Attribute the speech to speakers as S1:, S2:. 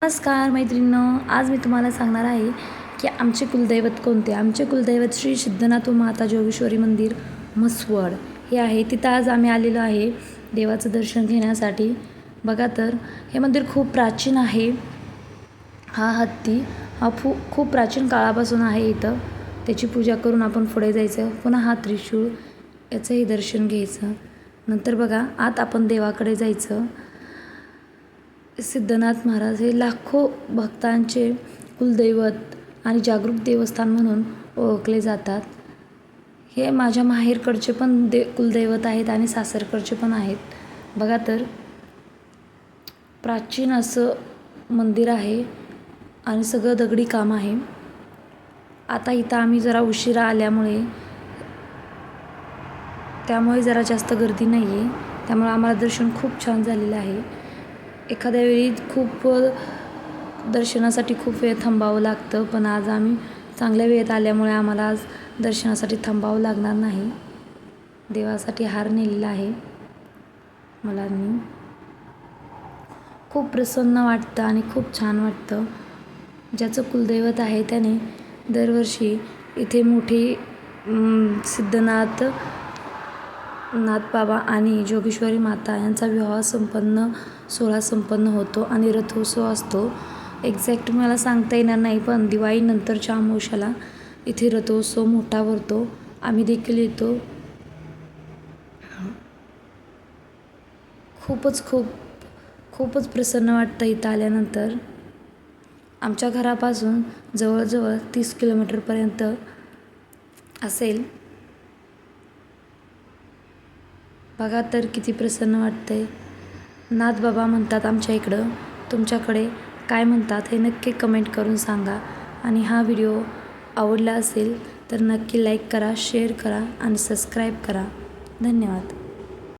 S1: नमस्कार मैत्रिणींनो, आज मी तुम्हाला सांगणार आहे की आमचे कुलदैवत कोणते. आमचे कुलदैवत श्री सिद्धनाथ माता जोगेश्वरी मंदिर म्हसवड हे आहे. तिथं आज आम्ही आलेलो आहे देवाचं दर्शन घेण्यासाठी. बघा तर हे मंदिर खूप प्राचीन आहे. हा हत्ती हा खूप प्राचीन काळापासून आहे इथं. त्याची पूजा करून आपण पुढे जायचं. पुन्हा हा त्रिशूळ याचंही दर्शन घ्यायचं. नंतर बघा आत आपण देवाकडे जायचं. सिद्धनाथ महाराज हे लाखो भक्तांचे कुलदैवत आणि जागरूक देवस्थान म्हणून ओळखले जातात. हे माझ्या माहेरकडचे पण कुलदैवत आहेत आणि सासरकडचे पण आहेत. बघा तर प्राचीन असं मंदिर आहे आणि सगळं दगडी काम आहे. आता इथं आम्ही जरा उशिरा आल्यामुळे जरा जास्त गर्दी नाही आहे. त्यामुळे आम्हाला दर्शन खूप छान झालेलं आहे. एखाद्या वेळी दर्शनासाठी खूप वेळ थांबावं लागतं, पण आज आम्ही चांगल्या वेळेत आल्यामुळे आम्हाला आज दर्शनासाठी थांबावं लागणार नाही. देवासाठी हार नेलेला आहे मुलांनी. खूप प्रसन्न वाटतं आणि खूप छान वाटतं. ज्याचं कुलदैवत आहे त्याने दरवर्षी इथे मोठी सिद्धनाथ बाबा आणि जोगेश्वरी माता यांचा विवाह सोहळा संपन्न होतो आणि रथोत्सव असतो. एक्झॅक्ट मला सांगता येणार नाही, पण दिवाळीनंतरच्या अमावस्येला इथे रथोत्सव मोठा भरतो. आम्ही देखील येतो. खूपच प्रसन्न वाटतं इथं आल्यानंतर. आमच्या घरापासून जवळजवळ 30 किलोमीटरपर्यंत असेल. बघा तर किती प्रसन्न वाटतंय. नाथ बाबा म्हणतात आमच्या इकडं. तुमच्याकडे काय म्हणतात हे नक्की कमेंट करून सांगा. आणि हा व्हिडिओ आवडला असेल तर नक्की लाईक करा, शेअर करा आणि सबस्क्राईब करा. धन्यवाद.